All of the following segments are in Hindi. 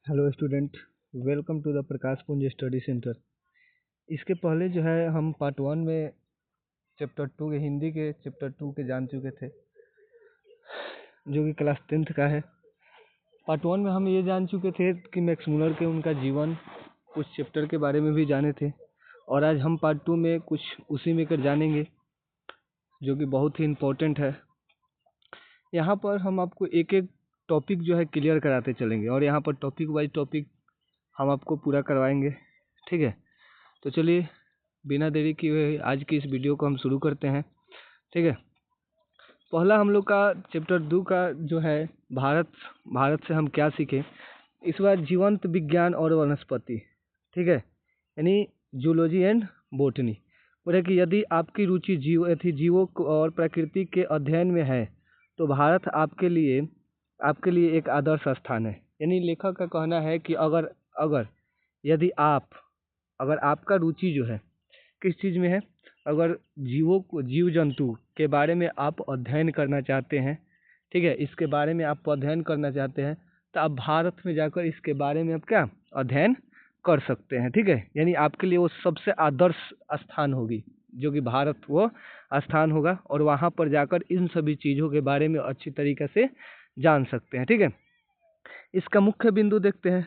Hello student, welcome to the Prakash Punj study centre. इसके पहले जो है हम पार्ट 1 में चैप्टर 2 के हिंदी के चैप्टर 2 के जान चुके थे, जो कि क्लास 10th का है। पार्ट 1 में हम ये जान चुके थे कि मैक्स मूलर के उनका जीवन, कुछ चैप्टर के बारे में भी जाने थे, और आज हम पार्ट 2 में कुछ उसी में कर जानेंगे, जो कि बहुत ही इम्पोर्टेंट है। यहाँ पर हम आपको एक एक टॉपिक जो है क्लियर कराते चलेंगे, और यहाँ पर टॉपिक वाइज टॉपिक हम आपको पूरा करवाएंगे। ठीक है, तो चलिए बिना देरी किए हुए आज की इस वीडियो को हम शुरू करते हैं। ठीक है, पहला हम लोग का चैप्टर 2 का जो है भारत से हम क्या सीखें। इस बार जीवंत विज्ञान और वनस्पति। ठीक है, यानी जूलॉजी एंड बोटनी। बोले कि यदि आपकी रुचि जीवों और प्रकृति के अध्ययन में है तो भारत आपके लिए एक आदर्श स्थान है। यानी लेखक का कहना है कि अगर यदि अगर आपका रुचि जो है किस चीज़ में है, अगर जीव जंतु के बारे में आप अध्ययन करना चाहते हैं, ठीक है, इसके बारे में आप अध्ययन करना चाहते हैं, तो आप भारत में जाकर इसके बारे में आप क्या अध्ययन कर सकते हैं। ठीक है, यानी आपके लिए वो सबसे आदर्श स्थान होगी, जो कि भारत वो स्थान होगा, और वहाँ पर जाकर इन सभी चीज़ों के बारे में अच्छी तरीके से जान सकते हैं। ठीक है, इसका मुख्य बिंदु देखते हैं।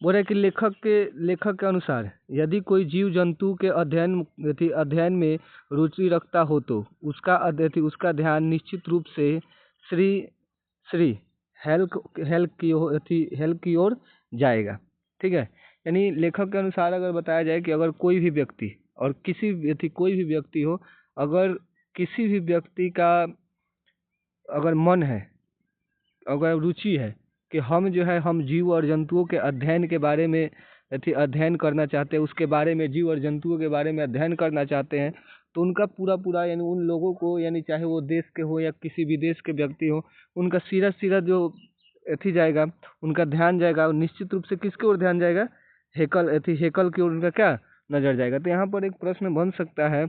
बोल रहे कि लेखक के अनुसार यदि कोई जीव जंतु के अध्ययन में रुचि रखता हो तो उसका ध्यान निश्चित रूप से श्री श्री हेल्प की ओर जाएगा। ठीक है, यानी लेखक के अनुसार अगर बताया जाए कि अगर कोई भी व्यक्ति और कोई भी व्यक्ति हो, अगर किसी भी व्यक्ति का अगर मन है, अगर रुचि है कि हम जीव और जंतुओं के अध्ययन के बारे में अध्ययन करना चाहते हैं, उसके बारे में जीव और जंतुओं के बारे में अध्ययन करना चाहते हैं, तो उनका पूरा यानी उन लोगों को, यानी चाहे वो देश के हो या किसी भी देश के व्यक्ति हो, उनका सीधा जो जाएगा, उनका ध्यान जाएगा, और निश्चित रूप से किसकी ओर ध्यान जाएगा, हेकल की ओर उनका क्या नजर जाएगा। तो यहाँ पर एक प्रश्न बन सकता है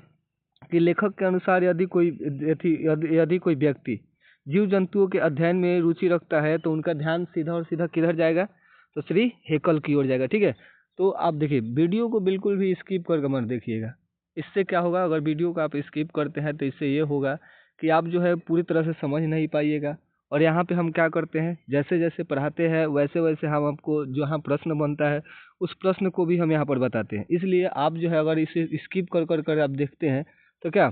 कि लेखक के अनुसार यदि कोई व्यक्ति जीव जंतुओं के अध्ययन में रुचि रखता है तो उनका ध्यान सीधा किधर जाएगा, तो श्री हेकल की ओर जाएगा। ठीक है, तो आप देखिए वीडियो को बिल्कुल भी स्किप करके मत देखिएगा। इससे क्या होगा, अगर वीडियो को आप स्किप करते हैं तो इससे ये होगा कि आप जो है पूरी तरह से समझ नहीं पाइएगा। और यहाँ पे हम क्या करते हैं, जैसे जैसे पढ़ाते हैं वैसे वैसे हम आपको जहाँ प्रश्न बनता है उस प्रश्न को भी हम यहाँ पर बताते हैं। इसलिए आप जो है अगर इसे स्किप कर आप देखते हैं तो क्या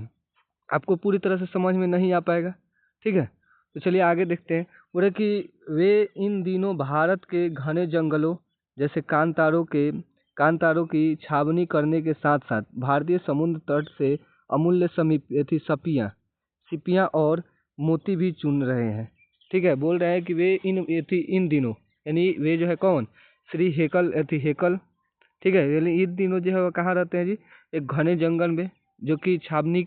आपको पूरी तरह से समझ में नहीं आ पाएगा। ठीक है, तो चलिए आगे देखते हैं। बोले कि वे इन दिनों भारत के घने जंगलों जैसे कांतारों की छावनी करने के साथ साथ भारतीय समुद्र तट से अमूल्य सिपियां और मोती भी चुन रहे हैं। ठीक है, बोल रहे हैं कि वे इन दिनों, यानी वे जो है कौन, श्री हेकल। ठीक है, यानी इन दिनों जो है वो कहाँ रहते हैं जी, एक घने जंगल में, जो कि छावनी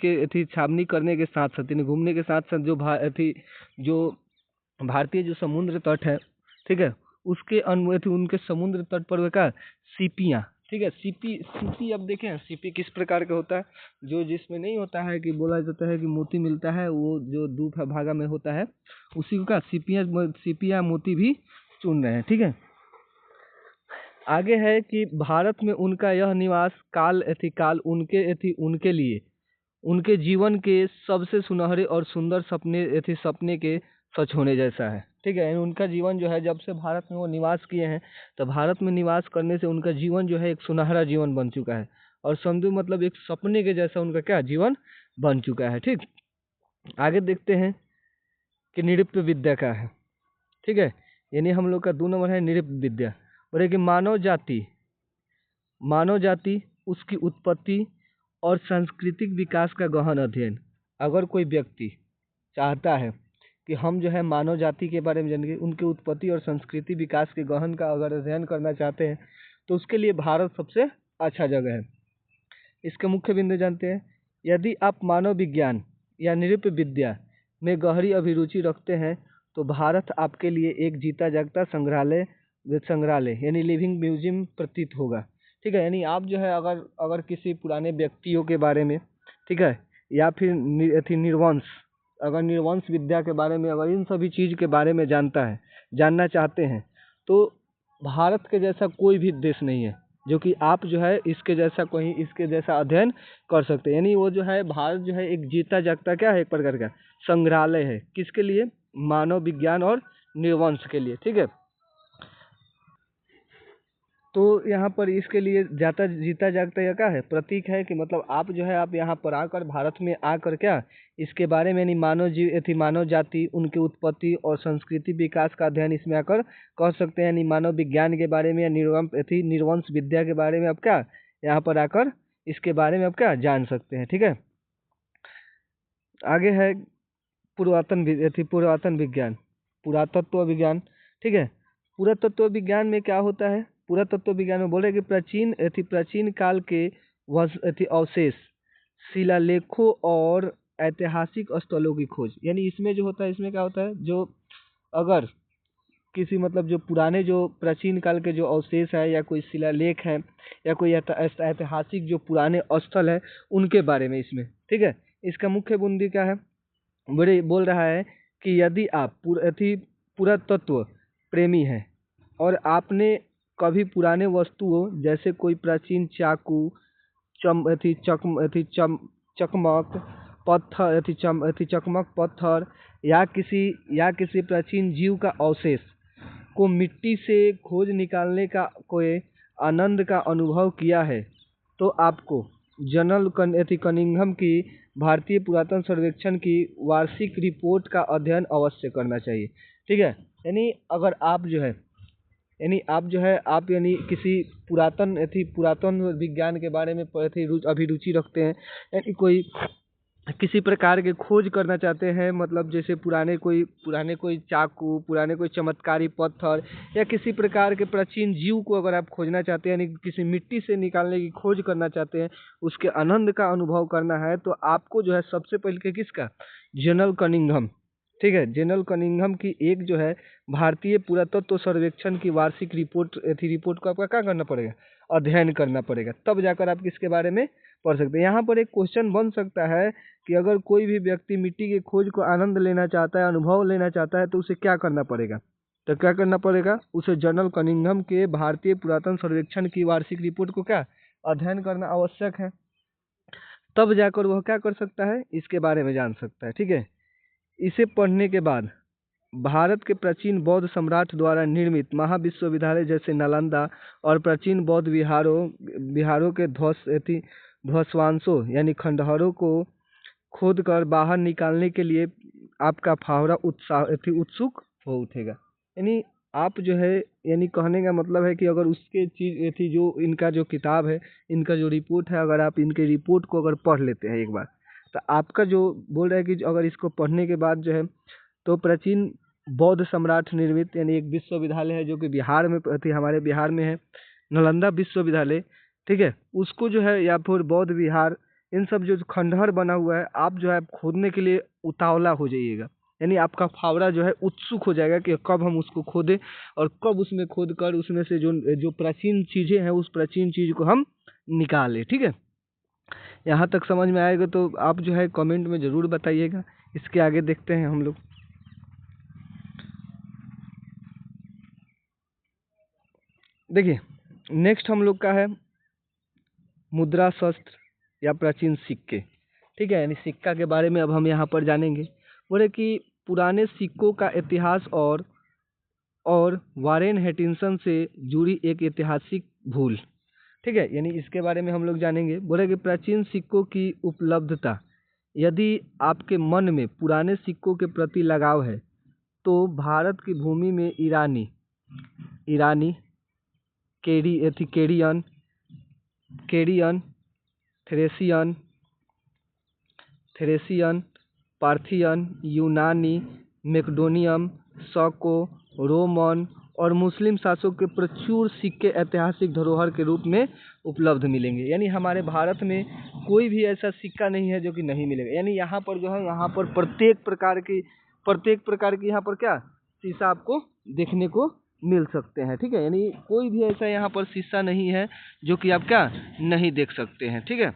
करने के साथ साथ, यानी घूमने के साथ साथ जो भारतीय जो समुद्र तट है, ठीक है, उसके उनके समुद्र तट पर वे का सीपियाँ। ठीक है, सीपी अब देखें सीपी किस प्रकार का होता है, जो जिसमें नहीं होता है कि बोला जाता है कि मोती मिलता है, वो जो भागा में होता है, उसी को का सीपियाँ मोती भी चुन रहे हैं। ठीक है, आगे है कि भारत में उनका यह निवास काल उनके लिए उनके जीवन के सबसे सुनहरे और सुंदर सपने के सच होने जैसा है। ठीक है, यानी उनका जीवन जो है, जब से भारत में वो निवास किए हैं, तो भारत में निवास करने से उनका जीवन जो है एक सुनहरा जीवन बन चुका है, और समझो मतलब एक सपने के जैसा उनका क्या जीवन बन चुका है। ठीक, आगे देखते हैं कि नृत्य विद्या का है। ठीक है, यानी हम लोग का 2 नंबर है नृत्य विद्या। बोले कि मानव जाति उसकी उत्पत्ति और सांस्कृतिक विकास का गहन अध्ययन। अगर कोई व्यक्ति चाहता है कि हम जो है मानव जाति के बारे में जानेंगे, उनकी उत्पत्ति और संस्कृति विकास के गहन का अगर अध्ययन करना चाहते हैं, तो उसके लिए भारत सबसे अच्छा जगह है। इसके मुख्य बिंदु जानते हैं। यदि आप मानव विज्ञान या नृत्य विद्या में गहरी अभिरुचि रखते हैं तो भारत आपके लिए एक जीता जागता संग्रहालय यानी लिविंग म्यूजियम प्रतीत होगा। ठीक है, यानी आप जो है अगर किसी पुराने व्यक्तियों के बारे में, ठीक है, या फिर निर्वंश विद्या के बारे में, अगर इन सभी चीज़ के बारे में जानना चाहते हैं, तो भारत के जैसा कोई भी देश नहीं है जो कि आप जो है इसके जैसा कोई इसके जैसा अध्ययन कर सकते हैं। यानी वो जो है भारत जो है एक जीता जागता क्या है, एक प्रकार का संग्रहालय है। किसके लिए? मानव विज्ञान और निर्वंश के लिए। ठीक है, तो यहाँ पर इसके लिए जाता जीता जागता या क्या है, प्रतीक है कि मतलब आप जो है आप यहाँ पर आकर भारत में आकर क्या इसके बारे में यानी मानव जीव थी मानव जाति, उनकी उत्पत्ति और संस्कृति विकास का अध्ययन इसमें आकर कर सकते हैं। यानी मानव विज्ञान के बारे में या निर्वंश विद्या के बारे में आप क्या यहाँ पर आकर इसके बारे में आप क्या जान सकते हैं। ठीक है, आगे है पुरातन विज्ञान, पुरातत्व विज्ञान। ठीक है, पुरातत्व विज्ञान में क्या होता है? पुरातत्व विज्ञान में बोल रहे कि प्राचीन काल के अवशेष, शिलालेखों और ऐतिहासिक स्थलों की खोज। यानी इसमें जो होता है, इसमें क्या होता है, जो अगर किसी मतलब जो पुराने जो प्राचीन काल के जो अवशेष है या कोई शिलालेख है या कोई ऐतिहासिक जो पुराने स्थल है उनके बारे में इसमें। ठीक है, इसका मुख्य बिंदु क्या है, बड़े बोल रहा है कि यदि आप पुरातत्व प्रेमी हैं और आपने कभी पुराने वस्तुओं जैसे कोई प्राचीन चाकू, चम अथी चकम अथी चम चकमक पत्थर चकमक पत्थर या किसी प्राचीन जीव का अवशेष को मिट्टी से खोज निकालने का कोई आनंद का अनुभव किया है, तो आपको कनिंघम की भारतीय पुरातन सर्वेक्षण की वार्षिक रिपोर्ट का अध्ययन अवश्य करना चाहिए। ठीक है, यानी अगर आप जो है आप यानी किसी पुरातन विज्ञान के बारे में अभिरुचि रखते हैं, यानी कोई किसी प्रकार के खोज करना चाहते हैं, मतलब जैसे पुराने कोई चाकू, पुराने कोई चमत्कारी पत्थर या किसी प्रकार के प्राचीन जीव को अगर आप खोजना चाहते हैं, यानी किसी मिट्टी से निकालने की खोज करना चाहते हैं, उसके आनंद का अनुभव करना है, तो आपको जो है सबसे पहले किसका, जनरल कनिंघम। ठीक है, जनरल कनिंघम की एक जो है भारतीय पुरातत्व सर्वेक्षण की वार्षिक रिपोर्ट को आपका क्या करना पड़ेगा, अध्ययन करना पड़ेगा, तब जाकर आप किसके बारे में पढ़ सकते हैं। यहाँ पर एक क्वेश्चन बन सकता है कि अगर कोई भी व्यक्ति मिट्टी की खोज को आनंद लेना चाहता है, अनुभव लेना चाहता है, तो उसे क्या करना पड़ेगा? तो क्या करना पड़ेगा, उसे जनरल कनिंघम के भारतीय पुरातन सर्वेक्षण की वार्षिक रिपोर्ट को क्या अध्ययन करना आवश्यक है, तब जाकर वह क्या कर सकता है, इसके बारे में जान सकता है। ठीक है, इसे पढ़ने के बाद भारत के प्राचीन बौद्ध सम्राट द्वारा निर्मित महाविश्वविद्यालय जैसे नालंदा और प्राचीन बौद्ध विहारों के ध्वंसावशेषों यानी खंडहरों को खोद कर बाहर निकालने के लिए आपका फावड़ा उत्सुक हो उठेगा। यानी आप जो है, यानी कहने का मतलब है कि अगर उसके चीज थी जो इनका जो किताब है, इनका जो रिपोर्ट है, अगर आप इनके रिपोर्ट को अगर पढ़ लेते हैं एक बार, तो आपका जो बोल रहा है कि अगर इसको पढ़ने के बाद जो है तो प्राचीन बौद्ध सम्राट निर्मित यानी एक विश्वविद्यालय है जो कि बिहार में हमारे बिहार में है, नालंदा विश्वविद्यालय। ठीक है, उसको जो है या फिर बौद्ध विहार, इन सब जो खंडहर बना हुआ है, आप जो है खोदने के लिए उतावला हो जाइएगा। यानी आपका फावड़ा जो है उत्सुक हो जाएगा कि कब हम उसको खोदें और कब उसमें खोद कर उसमें से जो प्राचीन चीज़ें हैं उस प्राचीन चीज़ को हम निकालें। ठीक है, यहाँ तक समझ में आएगा तो आप जो है कमेंट में ज़रूर बताइएगा। इसके आगे देखते हैं हम लोग। देखिए, नेक्स्ट हम लोग का है मुद्रा शस्त्र या प्राचीन सिक्के। ठीक है, यानी सिक्का के बारे में अब हम यहाँ पर जानेंगे। बोले कि पुराने सिक्कों का इतिहास और वारेन हेटिंसन से जुड़ी एक ऐतिहासिक भूल। ठीक है, यानी इसके बारे में हम लोग जानेंगे। बोले कि प्राचीन सिक्कों की उपलब्धता, यदि आपके मन में पुराने सिक्कों के प्रति लगाव है तो भारत की भूमि में ईरानी केरियन, थ्रेसियन, पार्थियन, यूनानी, मैकेडोनियन, शको, रोमन और मुस्लिम शासकों के प्रचुर सिक्के ऐतिहासिक धरोहर के रूप में उपलब्ध मिलेंगे। यानी हमारे भारत में कोई भी ऐसा सिक्का नहीं है जो कि नहीं मिलेगा। यानी यहाँ पर जो है, यहाँ पर प्रत्येक प्रकार की यहाँ पर क्या शीशा आपको देखने को मिल सकते हैं। ठीक है, यानी कोई भी ऐसा यहाँ पर शीशा नहीं है जो कि आप क्या नहीं देख सकते हैं। ठीक है,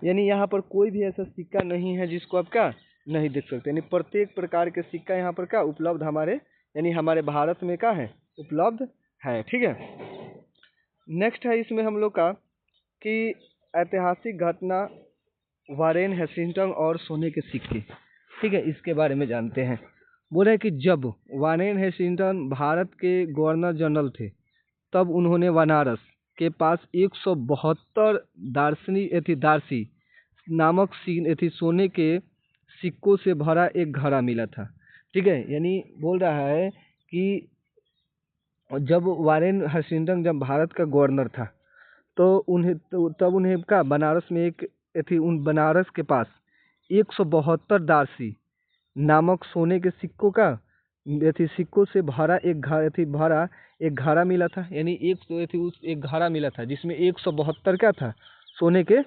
यानी यहाँ पर कोई भी ऐसा सिक्का नहीं है जिसको आप क्या नहीं देख सकते। यानी प्रत्येक प्रकार के सिक्का यहाँ पर क्या उपलब्ध हमारे यानी हमारे भारत में क्या है उपलब्ध है। ठीक है, नेक्स्ट है इसमें हम लोग का कि ऐतिहासिक घटना वारेन हेस्टिंग्टन और सोने के सिक्के। ठीक है, इसके बारे में जानते हैं। बोले कि जब वारेन हेस्टिंग्टन भारत के गवर्नर जनरल थे तब उन्होंने बनारस के पास 172 दारसी नामक सोने के सिक्कों से भरा एक घड़ा मिला था। ठीक है, यानी बोल रहा है कि जब वारेन हेस्टिंग्टन जब भारत का गवर्नर था तब उन्हें का बनारस में उन बनारस के पास 172 दारसी नामक सोने के सिक्कों का सिक्कों से भरा एक घड़ा मिला था। यानी उस एक घड़ा मिला था जिसमें 172 क्या था, सोने के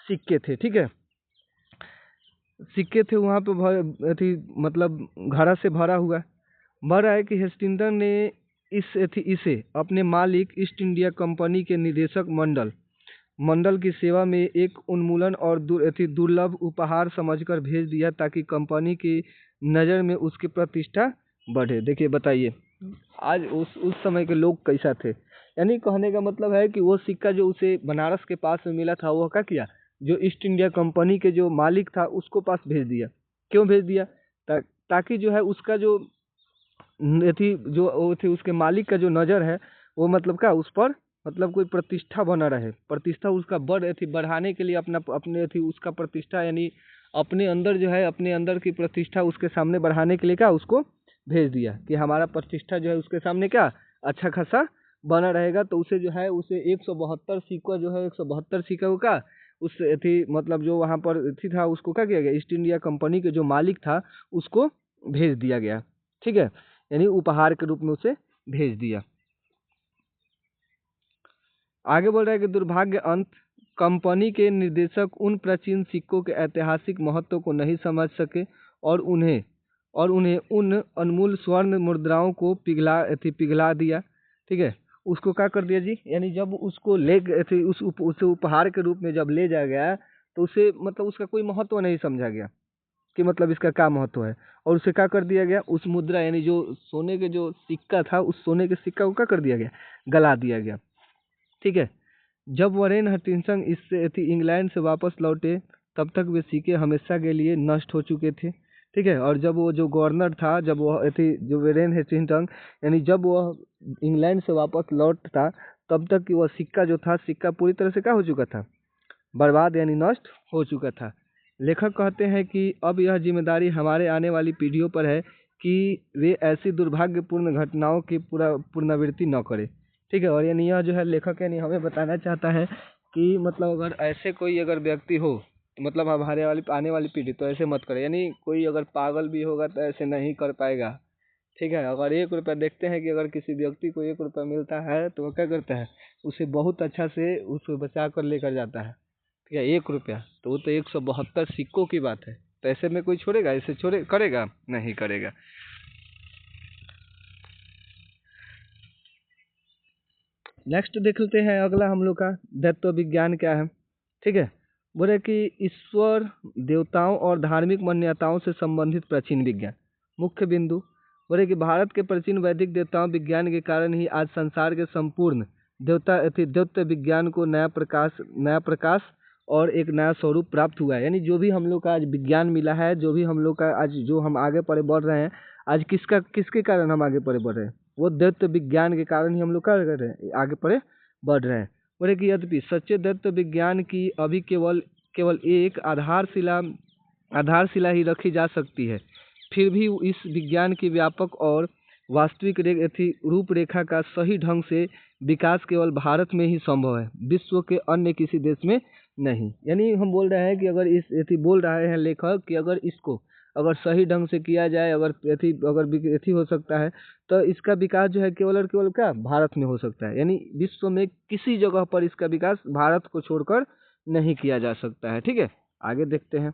सिक्के थे। ठीक है, सिक्के थे वहाँ पे मतलब घड़ा से भरा है कि हेस्टिंग्टन ने इसे अपने मालिक ईस्ट इंडिया कंपनी के निदेशक मंडल की सेवा में एक उन्मूलन और दुर्लभ उपहार समझकर भेज दिया ताकि कंपनी की नज़र में उसकी प्रतिष्ठा बढ़े। देखिए बताइए आज उस समय के लोग कैसा थे। यानी कहने का मतलब है कि वो सिक्का जो उसे बनारस के पास में मिला था वो क्या किया, जो ईस्ट इंडिया कंपनी के जो मालिक था उसको पास भेज दिया। क्यों भेज दिया, ताकि जो है उसका जो उसके मालिक का जो नज़र है वो मतलब क्या उस पर मतलब कोई प्रतिष्ठा बना रहे, प्रतिष्ठा उसका बढ़ाने के लिए अपने उसका प्रतिष्ठा यानी अपने अंदर जो है अपने अंदर की प्रतिष्ठा उसके सामने बढ़ाने के लिए क्या उसको भेज दिया कि हमारा प्रतिष्ठा जो है उसके सामने क्या अच्छा खासा बना रहेगा। तो उसे जो है उसे 172 सिक्का जो है 172 सिक्का का उस मतलब जो वहाँ पर था उसको क्या किया गया, ईस्ट इंडिया कंपनी के जो मालिक था उसको भेज दिया गया। ठीक है, यानी उपहार के रूप में उसे भेज दिया। आगे बोल रहा है कि दुर्भाग्य अंत कंपनी के निर्देशक उन प्राचीन सिक्कों के ऐतिहासिक महत्व को नहीं समझ सके और उन्हें उन अनमोल स्वर्ण मुद्राओं को पिघला दिया। ठीक है, उसको क्या कर दिया जी, यानी जब उसको उसे उपहार के रूप में जब ले जाया गया तो उसे मतलब उसका कोई महत्व नहीं समझा गया कि मतलब इसका क्या महत्व है, और उसे क्या कर दिया गया, उस मुद्रा यानी जो सोने के जो सिक्का था उस सोने के सिक्का को क्या कर दिया गया, गला दिया गया। ठीक है, जब वारेन हेस्टिंग्टन इंग्लैंड से वापस लौटे तब तक वे सिक्के हमेशा के लिए नष्ट हो चुके थे। ठीक है, और जब वो जो गवर्नर था जब वह जो वारेन हेस्टिंग्टन यानी जब वह इंग्लैंड से वापस लौटता तब तक कि वह सिक्का पूरी तरह से क्या हो चुका था, बर्बाद यानी नष्ट हो चुका था। लेखक कहते हैं कि अब यह जिम्मेदारी हमारे आने वाली पीढ़ियों पर है कि वे ऐसी दुर्भाग्यपूर्ण घटनाओं की पुनरावृत्ति न करें। ठीक है, और यानी यह जो है लेखक यानी हमें बताना चाहता है कि मतलब अगर ऐसे कोई अगर व्यक्ति हो तो मतलब हमारे आने वाली पीढ़ी तो ऐसे मत करे, यानी कोई अगर पागल भी होगा तो ऐसे नहीं कर पाएगा। ठीक है, अगर 1 रुपया देखते हैं कि अगर किसी व्यक्ति को 1 रुपया मिलता है तो वो क्या करता है, उसे बहुत अच्छा से उसको बचा कर लेकर जाता है। ठीक है, 1 रुपया तो वो तो 172 सिक्कों की बात है, तो ऐसे में कोई छोड़ेगा, ऐसे करेगा नहीं करेगा। नेक्स्ट देख लेते हैं अगला हम लोग का तत्व विज्ञान क्या है। ठीक है, बोले कि ईश्वर देवताओं और धार्मिक मान्यताओं से संबंधित प्राचीन विज्ञान। मुख्य बिंदु बोले कि भारत के प्राचीन वैदिक देवताओं विज्ञान के कारण ही आज संसार के संपूर्ण देवत्व विज्ञान को नया प्रकाश और एक नया स्वरूप प्राप्त हुआ है। यानी जो भी हम लोग का आज विज्ञान मिला है, जो भी हम लोग का आज जो हम आगे पढ़े बढ़ रहे हैं, आज किसके कारण हम आगे पढ़े बढ़ रहे हैं, वो दैत्य विज्ञान के कारण ही हम लोग क्या कर रहे हैं, आगे पढ़े बढ़ रहे हैं। बोले कि यद्यपि सच्चे दैत्य विज्ञान की अभी केवल एक आधारशिला ही रखी जा सकती है, फिर भी इस विज्ञान की व्यापक और वास्तविक रूपरेखा का सही ढंग से विकास केवल भारत में ही संभव है, विश्व के अन्य किसी देश में नहीं। यानी हम बोल रहे हैं कि अगर बोल रहे हैं लेखक कि अगर इसको अगर सही ढंग से किया जाए, अगर हो सकता है तो इसका विकास जो है केवल और केवल क्या भारत में हो सकता है। यानी विश्व में किसी जगह पर इसका विकास भारत को छोड़कर नहीं किया जा सकता है। ठीक है, आगे देखते हैं।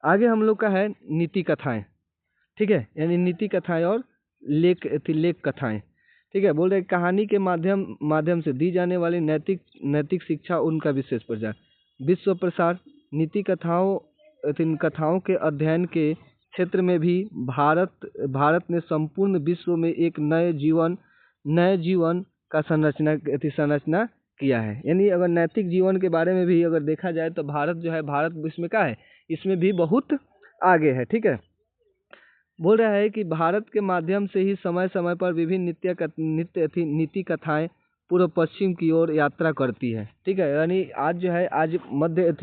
आगे हम लोग का है नीति कथाएं। ठीक है, यानी नीति कथाएं और लेख कथाएं। ठीक है, बोल रहे कहानी के माध्यम से दी जाने वाली नैतिक शिक्षा, उनका विशेष प्रचार, विश्व प्रसार, नीति कथाओं के अध्ययन के क्षेत्र में भी भारत ने संपूर्ण विश्व में एक नए जीवन का संरचना किया है। यानी अगर नैतिक जीवन के बारे में भी अगर देखा जाए तो भारत जो है, भारत विश्व में क्या है, इसमें भी बहुत आगे है। ठीक है, बोल रहा है कि भारत के माध्यम से ही समय समय पर विभिन्न नीति कथाएं पूर्व पश्चिम की ओर यात्रा करती है। ठीक है, यानी आज जो है, आज मध्य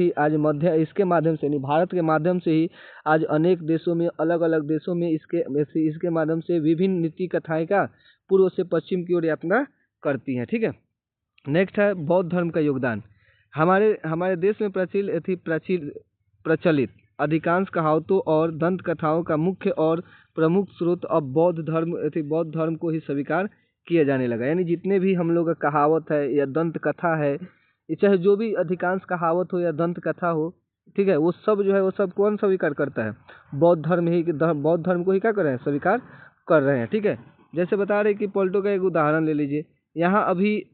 इसके माध्यम से नहीं, भारत के माध्यम से ही आज अनेक देशों में, अलग अलग देशों में इसके माध्यम से विभिन्न नीति कथाएं का पूर्व से पश्चिम की ओर यात्रा करती हैं। ठीक है, नेक्स्ट है बौद्ध धर्म का योगदान। हमारे देश में प्रचलित अधिकांश कहावतों और दंत कथाओं का मुख्य और प्रमुख स्रोत अब बौद्ध धर्म को ही स्वीकार किया जाने लगा। यानी जितने भी हम लोग का कहावत है या दंत कथा है, चाहे जो भी अधिकांश कहावत हो या दंत कथा हो, ठीक है, वो सब जो है, वो सब कौन स्वीकार करता है? बौद्ध धर्म को ही क्या कर रहे हैं? स्वीकार कर रहे हैं। ठीक है, जैसे बता रहे कि प्लेटो का एक उदाहरण ले लीजिए। यहाँ अभी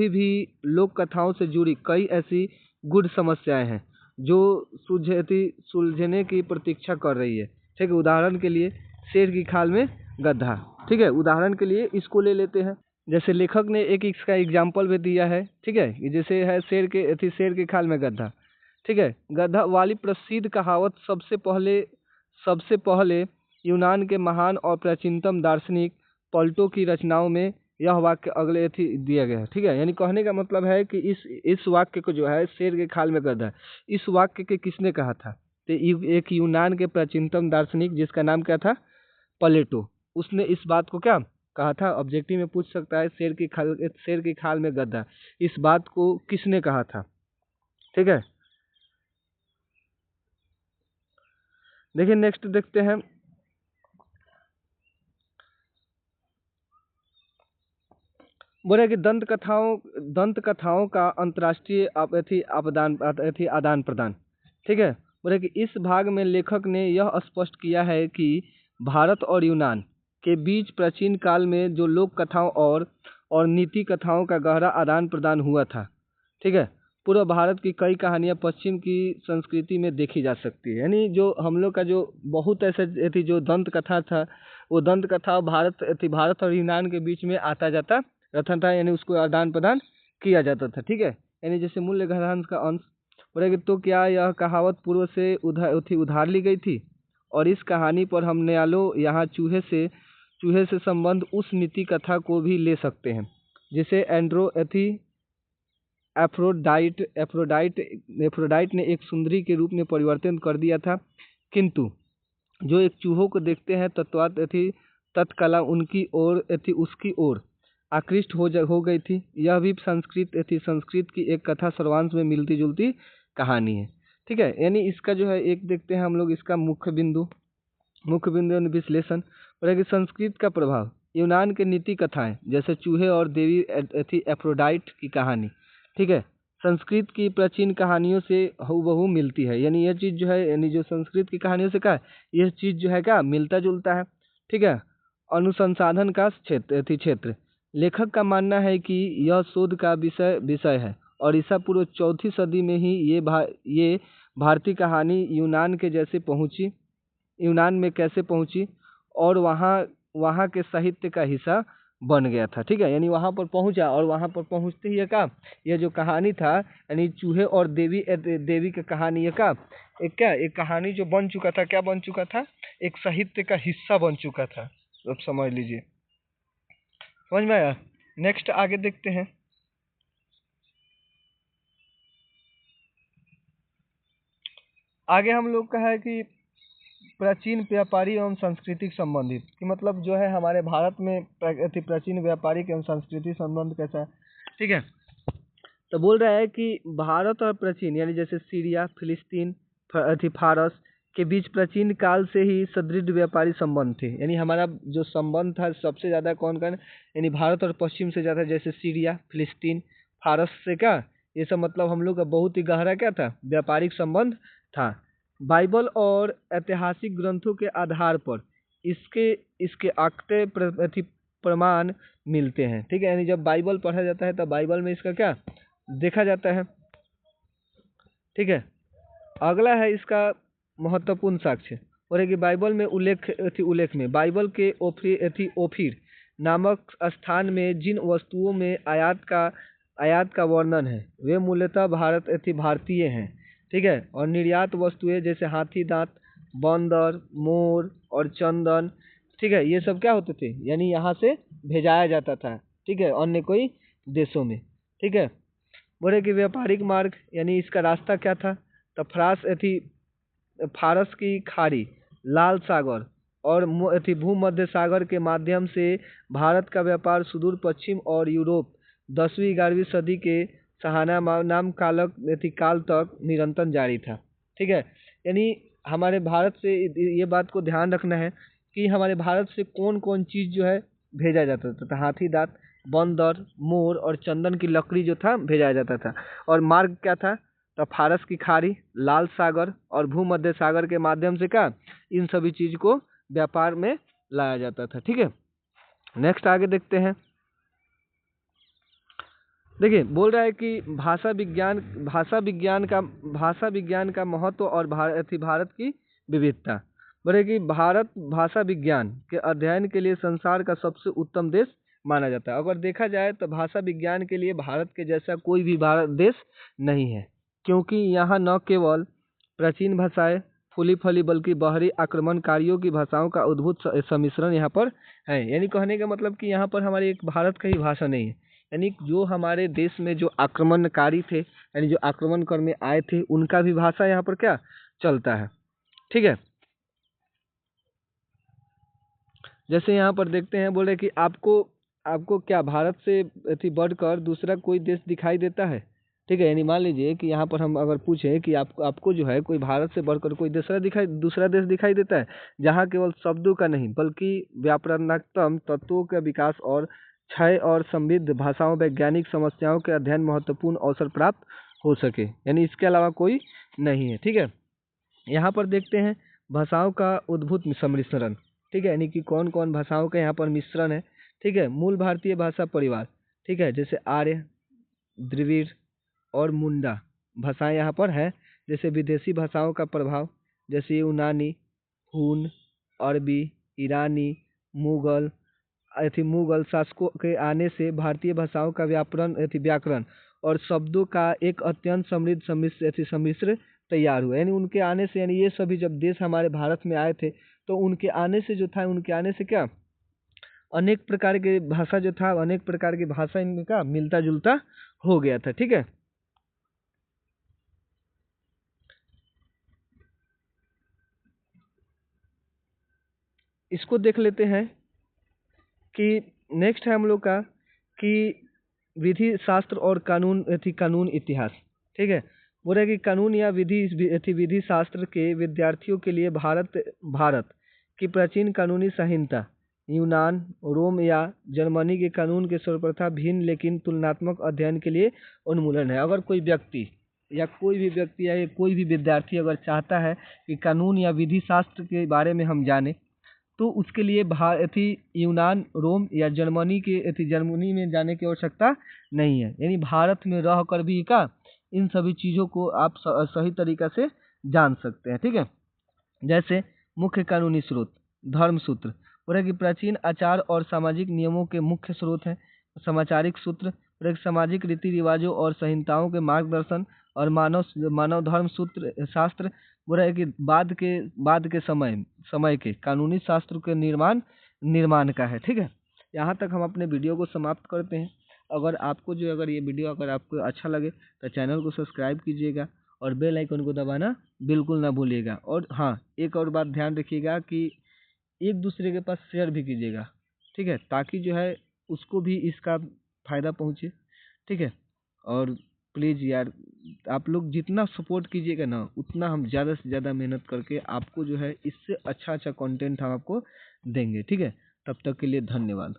भी लोक कथाओं से जुड़ी कई ऐसी गूढ़ समस्याएं हैं जो सुलझने की प्रतीक्षा कर रही है। ठीक है, उदाहरण के लिए शेर की खाल में गड्ढा। ठीक है, उदाहरण के लिए इसको ले लेते हैं। जैसे लेखक ने एक इसका एग्जाम्पल भी दिया है। ठीक है, जैसे है शेर की खाल में गड्ढा। ठीक है, गड्ढा वाली प्रसिद्ध कहावत सबसे पहले यूनान के महान और प्राचीनतम दार्शनिक प्लेटो की रचनाओं में यह वाक्य अगले दिया गया है। ठीक है, यानी कहने का मतलब है कि इस वाक्य को जो है, शेर के खाल में गड्ढा, इस वाक्य के किसने कहा था? तो एक यूनान के प्राचीनतम दार्शनिक जिसका नाम क्या था? प्लेटो। उसने इस बात को क्या कहा था? ऑब्जेक्टिव में पूछ सकता है, शेर की खाल में गड्ढा, इस बात को किसने कहा था? ठीक है, देखिए नेक्स्ट देखते हैं। बोले कि दंत कथाओं का अंतर्राष्ट्रीय आदान प्रदान। ठीक है, बोले कि इस भाग में लेखक ने यह स्पष्ट किया है कि भारत और यूनान के बीच प्राचीन काल में जो लोक कथाओं और नीति कथाओं का गहरा आदान प्रदान हुआ था। ठीक है, पूर्व भारत की कई कहानियां पश्चिम की संस्कृति में देखी जा सकती है। यानी जो हम लोग का जो बहुत ऐसे जो दंत कथा था, वो दंत कथा भारत और यूनान के बीच में आता जाता रहता था, यानी उसको आदान प्रदान किया जाता था। ठीक है, यानी जैसे मूल्य ग्रंथ का अंश बोलेगा, तो क्या यह कहावत पूर्व से उधार ली गई थी? और इस कहानी पर हम न्यालो यहाँ चूहे से संबंध उस नीति कथा को भी ले सकते हैं जिसे एफ्रोडाइट ने एक सुंदरी के रूप में परिवर्तित कर दिया था, किंतु जो एक चूहों को देखते हैं तत्काल उसकी ओर आकृष्ट हो गई थी। यह भी संस्कृत की एक कथा सर्वांश में मिलती जुलती कहानी है। ठीक है, यानी इसका जो है एक देखते हैं हम लोग इसका मुख्य बिंदु विश्लेषण। और कि संस्कृत का प्रभाव, यूनान के नीति कथाएं जैसे चूहे और देवी एफ्रोडाइट की कहानी, ठीक है, संस्कृत की प्राचीन कहानियों से हूबहू मिलती है। यानी यह चीज़ जो है, यानी जो संस्कृत की कहानियों से क्या है, यह चीज़ जो है क्या मिलता जुलता है। ठीक है, अनुसंधान का क्षेत्र लेखक का मानना है कि यह शोध का विषय है और ईसा पूर्व 4वीं सदी में ही ये भारतीय कहानी यूनान में कैसे पहुंची और वहाँ के साहित्य का हिस्सा बन गया था। ठीक है, यानी वहाँ पर पहुंचा और वहाँ पर पहुंचते ही ये जो कहानी था, यानी चूहे और देवी की कहानी एक कहानी जो बन चुका था, क्या बन चुका था, एक साहित्य का हिस्सा बन चुका था। अब समझ लीजिए, समझ में आया? नेक्स्ट आगे देखते हैं। आगे हम लोग का है कि प्राचीन व्यापारी एवं सांस्कृतिक संबंधित, कि मतलब जो है हमारे भारत में प्राचीन व्यापारिक एवं सांस्कृतिक संबंध कैसा है। ठीक है, तो बोल रहा है कि भारत और प्राचीन, यानी जैसे सीरिया, फिलिस्तीन, फारस के बीच प्राचीन काल से ही सुदृढ़ व्यापारी संबंध थे। यानी हमारा जो संबंध था सबसे ज़्यादा कौन, यानी भारत और पश्चिम से ज़्यादा, जैसे सीरिया, फिलिस्तीन, फारस से क्या, ये सब मतलब हम लोग का बहुत ही गहरा क्या था, व्यापारिक संबंध था। बाइबल और ऐतिहासिक ग्रंथों के आधार पर इसके आंकड़े प्रमाण मिलते हैं। ठीक है, यानी जब बाइबल पढ़ा जाता है तब बाइबल में इसका क्या देखा जाता है। ठीक है, अगला है इसका महत्वपूर्ण साक्ष्य और है कि बाइबल में उल्लेख में बाइबल के ओफीर नामक स्थान में जिन वस्तुओं में आयात का वर्णन है वे मूलतः भारतीय हैं। ठीक है। और निर्यात वस्तुएं जैसे हाथी दांत, बंदर, मोर और चंदन, ठीक है, ये सब क्या होते थे, यानी यहाँ से भेजाया जाता था। ठीक है, अन्य कोई देशों में। ठीक है। बोले कि व्यापारिक मार्ग यानी इसका रास्ता क्या था, तो फारस की खाड़ी, लाल सागर और भूमध्य सागर के माध्यम से भारत का व्यापार सुदूर पश्चिम और यूरोप 10वीं-11वीं सदी के नाम काल तक निरंतर जारी था। ठीक है। यानी हमारे भारत से ये बात को ध्यान रखना है कि हमारे भारत से कौन कौन चीज़ जो है भेजा जाता था, तो हाथी दांत, बंदर, मोर और चंदन की लकड़ी जो था भेजा जाता था। और मार्ग क्या था, तो फारस की खाड़ी, लाल सागर और भूमध्य सागर के माध्यम से क्या इन सभी चीज को व्यापार में लाया जाता था। ठीक है। नेक्स्ट आगे देखते हैं। देखिए बोल रहा है कि भाषा विज्ञान का महत्व और भारत की विविधता। बोले कि भारत भाषा विज्ञान के अध्ययन के लिए संसार का सबसे उत्तम देश माना जाता है। अगर देखा जाए तो भाषा विज्ञान के लिए भारत के जैसा कोई भी भारत देश नहीं है, क्योंकि यहाँ न केवल प्राचीन भाषाएं फूली फली बल्कि बाहरी आक्रमणकारियों की भाषाओं का अद्भुत सम्मिश्रण यहाँ पर है। यानी कहने का मतलब कि यहाँ पर हमारी एक भारत का ही भाषा नहीं है, यानी जो हमारे देश में जो आक्रमणकारी थे, यानी जो आक्रमण करने आए थे, उनका भी भाषा यहाँ पर क्या चलता है। ठीक है। जैसे यहाँ पर देखते हैं, बोले कि आपको क्या भारत से बढ़कर दूसरा कोई देश दिखाई देता है। ठीक है। यानी मान लीजिए कि यहाँ पर हम अगर पूछें कि आपको जो है कोई भारत से बढ़कर कोई दूसरा देश दिखाई देता है, जहाँ केवल शब्दों का नहीं बल्कि व्याकरणात्मक तत्वों का विकास और क्षय और समृद्ध भाषाओं वैज्ञानिक समस्याओं के अध्ययन महत्वपूर्ण अवसर प्राप्त हो सके, यानी इसके अलावा कोई नहीं है। ठीक है। यहाँ पर देखते हैं भाषाओं का उद्भूत सम्मिश्रण। ठीक है। यानी कि कौन कौन भाषाओं का यहाँ पर मिश्रण है। ठीक है। मूल भारतीय भाषा परिवार, ठीक है, जैसे आर्य, द्रविड़ और मुंडा भाषाएं यहाँ पर है। जैसे विदेशी भाषाओं का प्रभाव, जैसे यूनानी, हून, अरबी, ईरानी, मुगल शासकों के आने से भारतीय भाषाओं का व्याकरण और शब्दों का एक अत्यंत समृद्ध सम्मिश्र तैयार हुआ। यानी उनके आने से, यानी ये सभी जब देश हमारे भारत में आए थे, तो उनके आने से जो था, उनके आने से क्या अनेक प्रकार के भाषा जो था, अनेक प्रकार की भाषा इनका मिलता जुलता हो गया था। ठीक है। इसको देख लेते हैं कि नेक्स्ट है हम लोग का कि विधि शास्त्र और कानून इतिहास। ठीक है। बोल रहे कि कानून या विधि शास्त्र के विद्यार्थियों के लिए भारत की प्राचीन कानूनी संहिता यूनान, रोम या जर्मनी के कानून के सर्वप्रथा भिन्न लेकिन तुलनात्मक अध्ययन के लिए उन्मूलन है। अगर कोई व्यक्ति या कोई भी विद्यार्थी अगर चाहता है कि कानून या विधि शास्त्र के बारे में हम जाने, तो उसके लिए यूनान, रोम या जर्मनी में जाने की आवश्यकता नहीं है। यानी भारत में रहकर भी का इन सभी चीज़ों को आप सही तरीक़ा से जान सकते हैं। ठीक है। जैसे मुख्य कानूनी स्रोत, धर्म सूत्र, पूरा कि प्राचीन आचार और सामाजिक नियमों के मुख्य स्रोत हैं। समाचारिक सूत्र, पूरा सामाजिक रीति रिवाजों और संहिताओं के मार्गदर्शन और मानव धर्म सूत्र शास्त्र, बोला है कि बाद के समय के कानूनी शास्त्र के निर्माण का है। ठीक है। यहाँ तक हम अपने वीडियो को समाप्त करते हैं। अगर ये वीडियो अगर आपको अच्छा लगे तो चैनल को सब्सक्राइब कीजिएगा और बेल आइकन को दबाना बिल्कुल ना भूलिएगा। और हाँ, एक और बात ध्यान रखिएगा कि एक दूसरे के पास शेयर भी कीजिएगा। ठीक है, ताकि जो है उसको भी इसका फ़ायदा पहुँचे। ठीक है। और प्लीज़ यार, आप लोग जितना सपोर्ट कीजिएगा ना, उतना हम ज़्यादा से ज़्यादा मेहनत करके आपको जो है इससे अच्छा कंटेंट हम आपको देंगे। ठीक है। तब तक के लिए धन्यवाद।